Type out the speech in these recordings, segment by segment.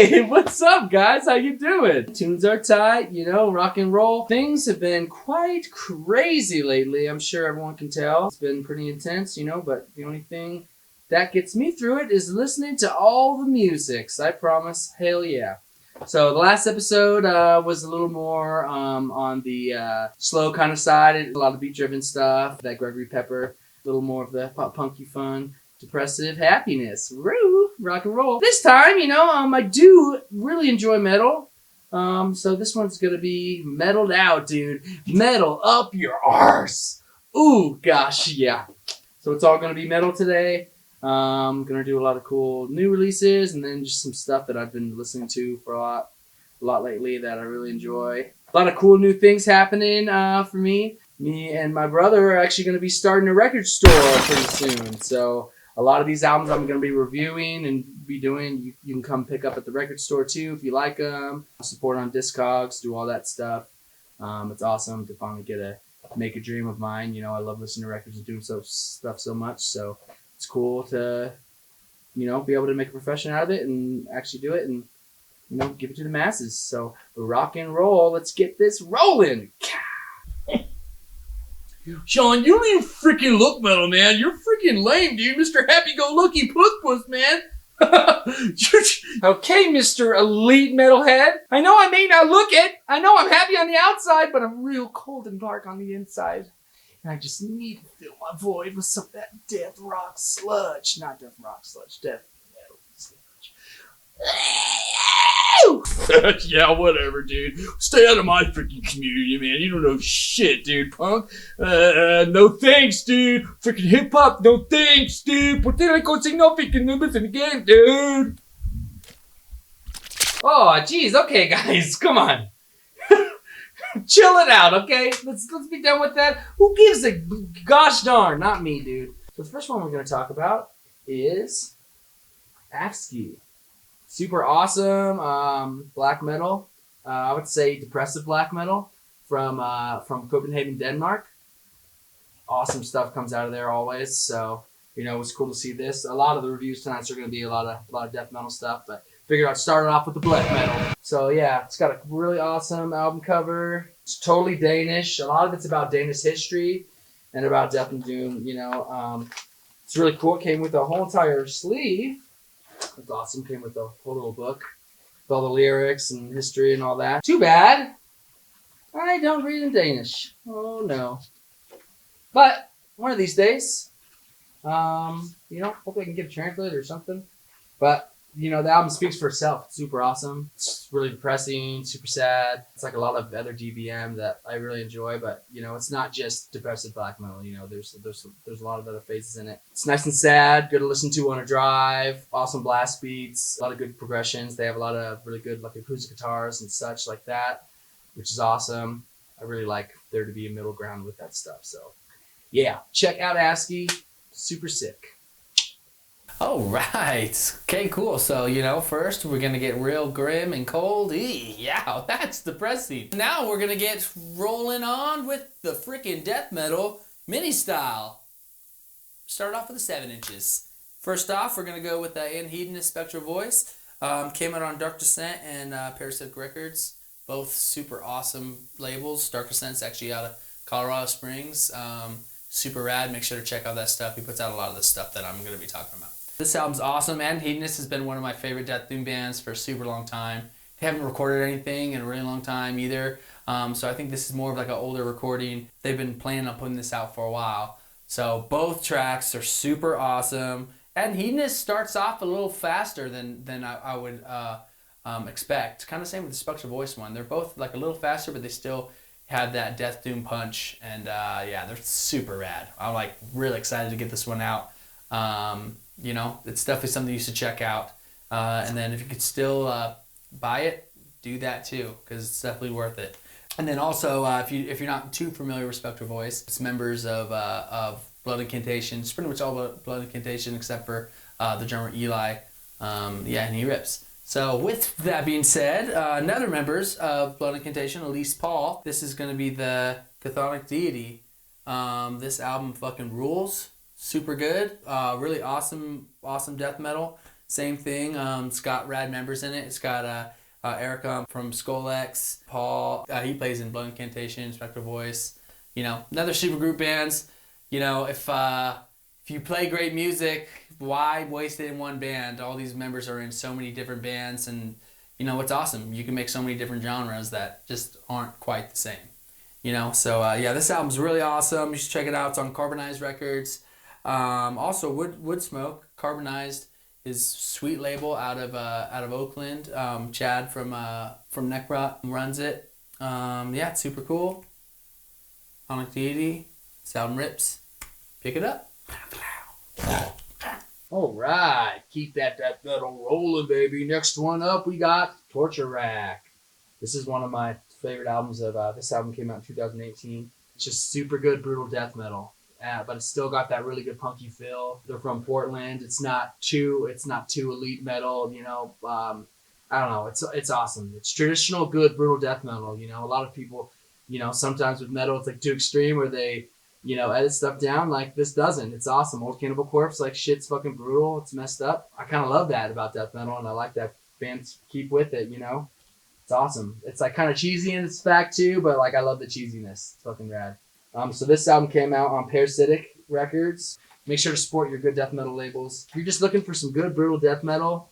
Hey, what's up, guys? How you doing? Tunes are tight, you know, rock and roll. Things have been quite crazy lately. I'm sure everyone can tell. It's been pretty intense, you know, but the only thing that gets me through it is listening to all the musics. I promise. Hell yeah. So the last episode was a little more on the slow kind of side. A lot of beat-driven stuff. That Gregory Pepper. A little more of the pop-punky fun. Depressive happiness. Woo! Rock and roll. This time, you know, I do really enjoy metal. So this one's gonna be metaled out, dude. Metal up your arse. Ooh, gosh, yeah. So it's all gonna be metal today. Gonna do a lot of cool new releases and then just some stuff that I've been listening to for a lot lately that I really enjoy. A lot of cool new things happening for me. Me and my brother are actually gonna be starting a record store pretty soon. So a lot of these albums I'm going to be reviewing and be doing. You can come pick up at the record store too if you like them. Support on Discogs, do all that stuff. It's awesome to finally make a dream of mine. You know, I love listening to records and doing stuff so much. So it's cool to, you know, be able to make a profession out of it and actually do it and, you know, give it to the masses. So rock and roll. Let's get this rolling. Sean, you don't even freaking look metal, man. You're freaking lame, dude. Mr. Happy-Go-Lucky Puss, man. Okay, Mr. Elite Metalhead. I know I may not look it. I know I'm happy on the outside, but I'm real cold and dark on the inside. And I just need to fill my void with some of that death rock sludge. Not death rock sludge, death metal sludge. Yeah, whatever, dude. Stay out of my freaking community, man. You don't know shit, dude, punk. No thanks, dude. Freaking hip-hop, no thanks, dude. Por qué no significan numbers in the game, dude? Oh, jeez. Okay, guys. Come on. Chill it out, okay? Let's be done with that. Who gives a gosh darn? Not me, dude. So the first one we're going to talk about is Afsky. Super awesome black metal. I would say depressive black metal from Copenhagen, Denmark. Awesome stuff comes out of there always. So, you know, it was cool to see this. A lot of the reviews tonight are going to be a lot of death metal stuff, but figured I'd start it off with the black metal. So yeah, it's got a really awesome album cover. It's totally Danish. A lot of it's about Danish history and about death and doom. You know, it's really cool. It came with a whole entire sleeve. It's awesome. Came with a whole little book with all the lyrics and history and all that. Too bad I don't read in Danish. Oh no. But one of these days, you know, hopefully I can get a translator or something. But you know, the album speaks for itself. It's super awesome. It's really depressing, super sad. It's like a lot of other DBM that I really enjoy, but you know, it's not just depressive black metal. You know, there's a lot of other phases in it. It's nice and sad, good to listen to on a drive. Awesome blast beats, a lot of good progressions. They have a lot of really good like acoustic guitars and such like that, which is awesome. I really like there to be a middle ground with that stuff. So yeah, check out Afsky. Super sick. All right. Okay, cool. So, you know, first we're going to get real grim and cold. Yeah, that's depressing. Now we're going to get rolling on with the freaking death metal mini style. Start off with the 7 inches. First off, we're going to go with the Anhedonist Spectral Voice. Came out on Dark Descent and Parasitic Records. Both super awesome labels. Dark Descent's actually out of Colorado Springs. Super rad. Make sure to check out that stuff. He puts out a lot of the stuff that I'm going to be talking about. This album's awesome. Anhedonist has been one of my favorite death doom bands for a super long time. They haven't recorded anything in a really long time either. So I think this is more of like an older recording. They've been planning on putting this out for a while. So both tracks are super awesome. Anhedonist starts off a little faster than I would expect. Kind of same with the Spectral Voice one. They're both like a little faster, but they still have that death doom punch. And yeah, they're super rad. I'm like really excited to get this one out. You know, it's definitely something you should check out. And then if you could still buy it, do that too, because it's definitely worth it. And then also, if you're not too familiar with Spectral Voice, it's members of Blood Incantation. It's pretty much all Blood Incantation except for the drummer Eli. Yeah, and he rips. So with that being said, another members of Blood Incantation, Elise Paul. This is going to be the Catholic Deity. This album fucking rules. Super good. Really awesome death metal. same thing. It's got rad members in it. It's got Erica from Skolex, Paul. He plays in Blood Incantation, Spectral Voice. You know, another super group bands. You know, if you play great music, why waste it in one band? All these members are in so many different bands, and you know, it's awesome. You can make so many different genres that just aren't quite the same. You know, so yeah, this album's really awesome. You should check it out. It's on Carbonized Records. Also, Wood Smoke, Carbonized, is sweet label out of Oakland. Chad from Neckrot runs it. Yeah, it's super cool. Catholic Deity. This album rips. Pick it up. All right, keep that metal rolling, baby. Next one up, we got Torture Rack. This is one of my favorite albums of. This album came out in 2018. It's just super good, brutal death metal, but it's still got that really good punky feel. They're from Portland. It's not too elite metal. You know, I don't know. It's awesome. It's traditional, good, brutal death metal. You know, a lot of people, you know, sometimes with metal, it's like too extreme where they, you know, edit stuff down. Like this doesn't. It's awesome. Old Cannibal Corpse, like shit's fucking brutal. It's messed up. I kind of love that about death metal, and I like that bands keep with it. You know, it's awesome. It's like kind of cheesy in its fact too, but like I love the cheesiness. It's fucking rad. So this album came out on Parasitic Records. Make sure to support your good death metal labels. If you're just looking for some good brutal death metal,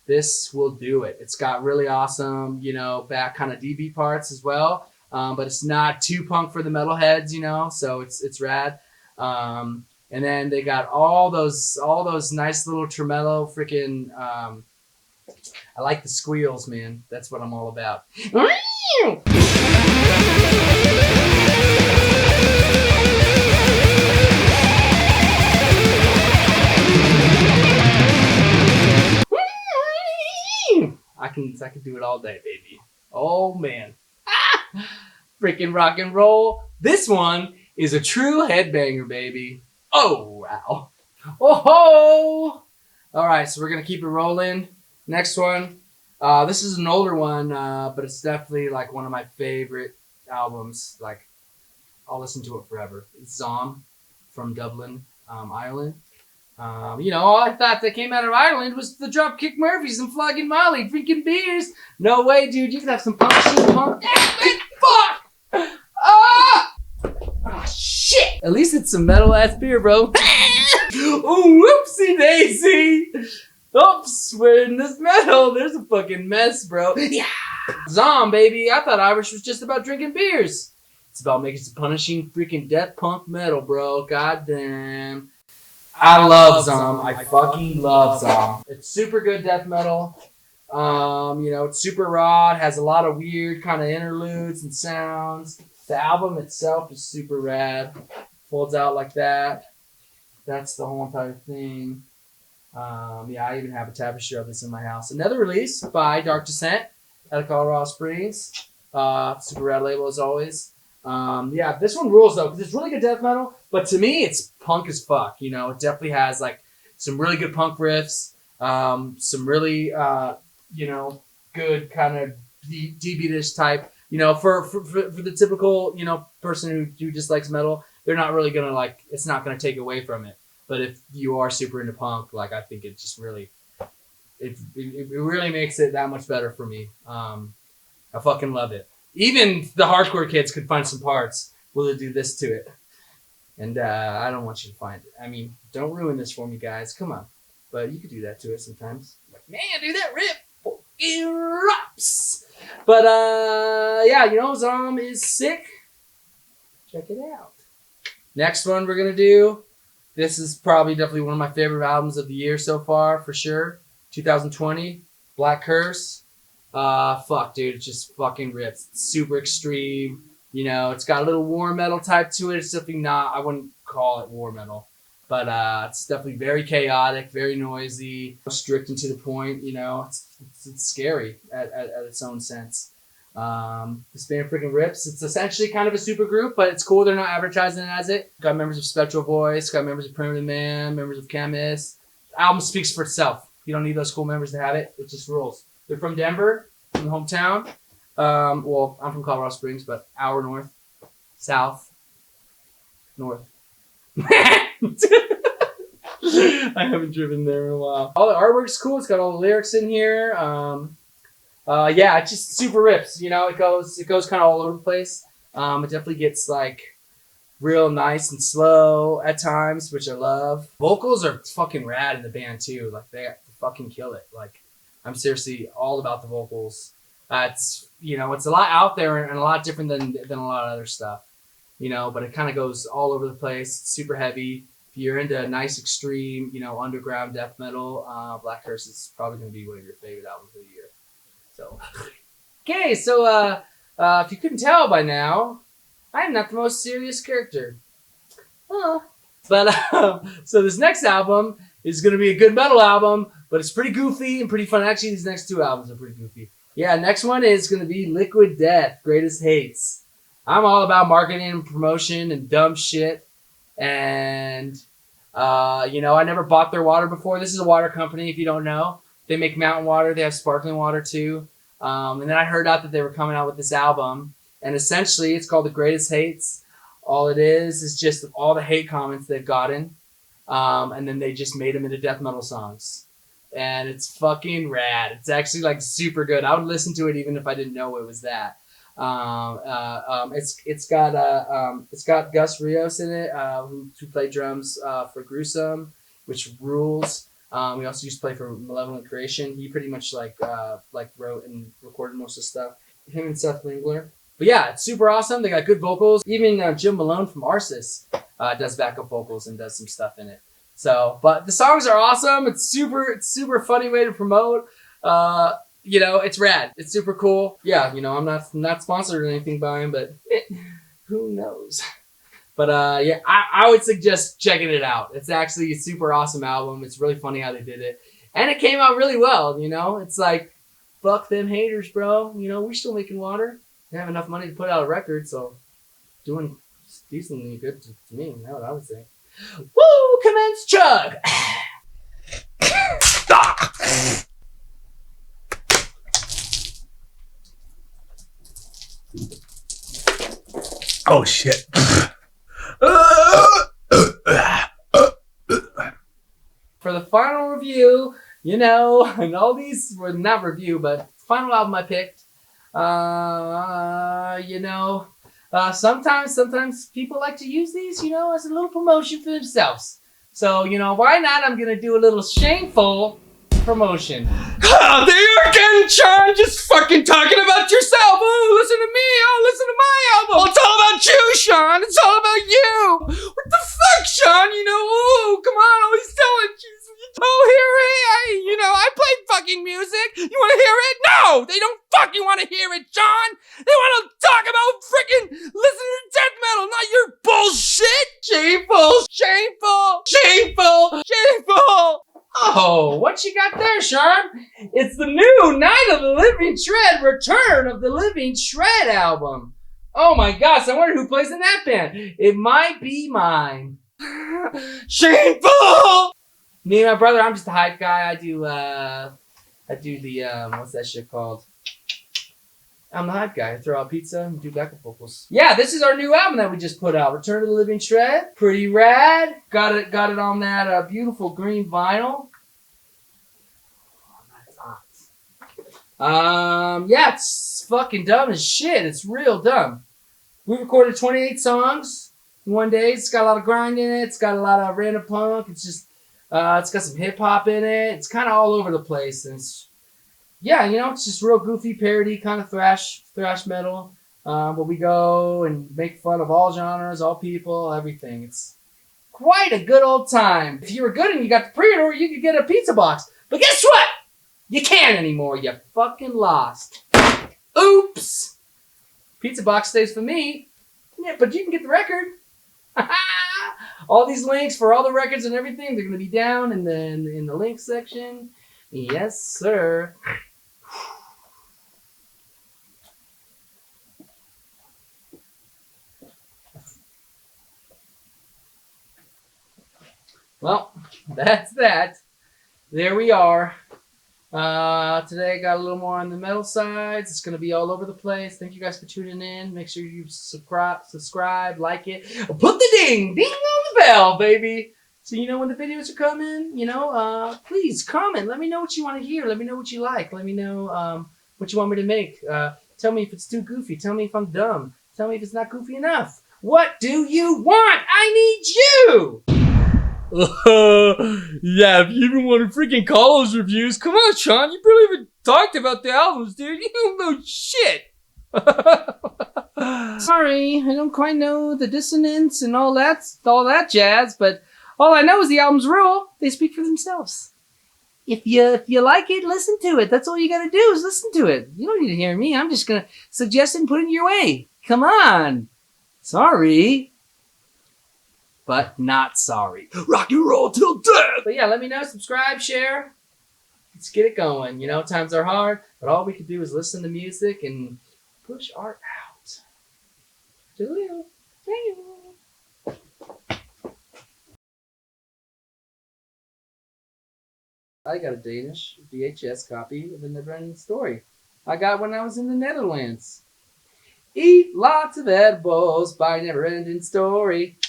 this will do it. It's got really awesome, you know, back kind of DB parts as well. But it's not too punk for the metalheads, you know, so it's rad. And then they got all those nice little tremolo freaking. I like the squeals, man. That's what I'm all about. I can do it all day, baby. Oh man. Freaking rock and roll. This one is a true headbanger, baby. Oh, wow. Oh ho! All right, so we're going to keep it rolling. Next one. This is an older one, but it's definitely like one of my favorite albums. Like, I'll listen to it forever. It's Zom from Dublin, Ireland. You know, all I thought that came out of Ireland was the Dropkick Murphys and Flogging Molly drinking beers. No way, dude. You can have some punk shit, punk. Fuck! Oh, shit! At least it's some metal ass beer, bro. Oh, whoopsie daisy! Oops, we're in this metal. There's a fucking mess, bro. Yeah! Zom, baby. I thought Irish was just about drinking beers. It's about making some punishing freaking death punk metal, bro. Goddamn. I love Zom. I fucking love Zom. It's super good death metal. You know, it's super raw. It has a lot of weird kind of interludes and sounds. The album itself is super rad. Folds out like that. That's the whole entire thing. Yeah, I even have a tapestry of this in my house. Another release by Dark Descent out of Colorado Springs. Super rad label as always. Yeah, this one rules though, because it's really good death metal, but to me, it's punk as fuck. You know, it definitely has like some really good punk riffs, some really, you know, good kind of D-beatish type. You know, for the typical, you know, person who just likes metal, they're not really gonna like. It's not gonna take away from it. But if you are super into punk, like I think it just really, it really makes it that much better for me. I fucking love it. Even the hardcore kids could find some parts where they do this to it. And I don't want you to find it. I mean, don't ruin this for me, guys. Come on. But you could do that to it sometimes. Like, man, dude, that rip erupts. But, yeah, you know, Zom is sick. Check it out. Next one we're going to do. This is probably definitely one of my favorite albums of the year so far, for sure. 2020, Black Curse. Fuck, dude, it just fucking rips. It's super extreme. You know, it's got a little war metal type to it. It's definitely not, I wouldn't call it war metal. But it's definitely very chaotic, very noisy, strict and to the point. You know, it's scary at its own sense. This band freaking rips. It's essentially kind of a super group, but it's cool. They're not advertising it as it. Got members of Spectral Voice, got members of Primitive Man, members of Chemist. The album speaks for itself. You don't need those cool members to have it. It just rules. They're from Denver, from the hometown. Well, I'm from Colorado Springs, but hour north, south, north. I haven't driven there in a while. All the artwork's cool. It's got all the lyrics in here. Yeah, it just super rips. You know, it goes kind of all over the place. It definitely gets like real nice and slow at times, which I love. Vocals are fucking rad in the band too. Like they fucking kill it. Like I'm seriously all about the vocals. It's it's a lot out there and a lot different than a lot of other stuff. You know, but it kind of goes all over the place. It's super heavy. If you're into a nice extreme, underground death metal, Black Hearse is probably going to be one of your favorite albums of the year. So, okay, so if you couldn't tell by now, I am not the most serious character. But so this next album is going to be a good metal album, but it's pretty goofy and pretty fun. Actually, these next two albums are pretty goofy. Yeah, next one is going to be Liquid Death, Greatest Hates. I'm all about marketing and promotion and dumb shit. And, I never bought their water before. This is a water company, if you don't know. They make mountain water. They have sparkling water, too. And then I heard out that they were coming out with this album. And essentially, it's called The Greatest Hates. All it is just all the hate comments they've gotten. And then they just made them into death metal songs. And it's fucking rad. It's actually, like, super good. I would listen to it even if I didn't know it was that. It's got Gus Rios in it, who played drums for Gruesome, which rules. We also used to play for Malevolent Creation. He pretty much like wrote and recorded most of the stuff. Him and Seth Lingler. But yeah, it's super awesome. They got good vocals. Even Jim Malone from Arse does backup vocals and does some stuff in it. So, but the songs are awesome. It's super funny way to promote. It's rad. It's super cool. Yeah, I'm not sponsored or anything by him, but who knows? But yeah, I would suggest checking it out. It's actually a super awesome album. It's really funny how they did it. And it came out really well, It's like, fuck them haters, bro. We're still making water. They have enough money to put out a record, so doing decently good to me. That's what I would say. Woo! Commence chug! Oh shit. For the final review, and all these were not review, but final album I picked. Sometimes people like to use these, as a little promotion for themselves. So, why not? I'm gonna do a little shameful promotion. Oh, there you are again, Sean, just fucking talking about yourself. Oh, listen to me. Oh, listen to my album. Oh, it's all about you, Sean. It's all about you. What the fuck, Sean? Oh, come on. Oh, he's telling you. Oh, I play fucking music. You want to hear it? No, they don't fucking want to hear it, Sean. They want to talk about freaking listening to death metal, not your bullshit. Shameful, shameful, shameful, shameful. Oh, what you got there, Sean? It's the new Night of the Living Shred Return of the Living Shred album. Oh my gosh, I wonder who plays in that band. It might be mine. Shameful! Me and my brother, I'm just a hype guy. I do the, what's that shit called? I'm the hype guy. I throw out pizza and do backup vocals. Yeah, this is our new album that we just put out. Return of the Living Shred. Pretty rad. Got it on that beautiful green vinyl. Oh, that's hot. Yeah, it's fucking dumb as shit. It's real dumb. We recorded 28 songs in one day. It's got a lot of grind in it. It's got a lot of random punk. It's just, it's got some hip hop in it. It's kind of all over the place. And it's, yeah, it's just real goofy parody, kind of thrash metal. But we go and make fun of all genres, all people, everything. It's quite a good old time. If you were good and you got the pre-order, you could get a pizza box. But guess what? You can't anymore. You fucking lost. Oops. Pizza box stays for me. Yeah, but you can get the record. All these links for all the records and everything, they're going to be down in the link section. Yes, sir. Well, that's that. There we are. Today I got a little more on the metal sides. It's going to be all over the place. Thank you guys for tuning in. Make sure you subscribe, like it. Put the ding on the bell, baby. So you know when the videos are coming, please comment. Let me know what you want to hear. Let me know what you like. Let me know what you want me to make. Tell me if it's too goofy. Tell me if I'm dumb. Tell me if it's not goofy enough. What do you want? I need you! Yeah, if you even want to freaking call those reviews, come on, Sean. You barely even talked about the albums, dude. You don't know shit. Sorry, I don't quite know the dissonance and all that jazz, but all I know is the albums rule. They speak for themselves. If you like it, listen to it. That's all you gotta do is listen to it. You don't need to hear me. I'm just gonna suggest it and put it in your way. Come on. Sorry. But not sorry. Rock and roll till death. But yeah, let me know, subscribe, share. Let's get it going. Times are hard, but all we can do is listen to music and push art out. Julio. I got a Danish VHS copy of a never-ending story. I got when I was in the Netherlands. Eat lots of edibles by Never-Ending Story.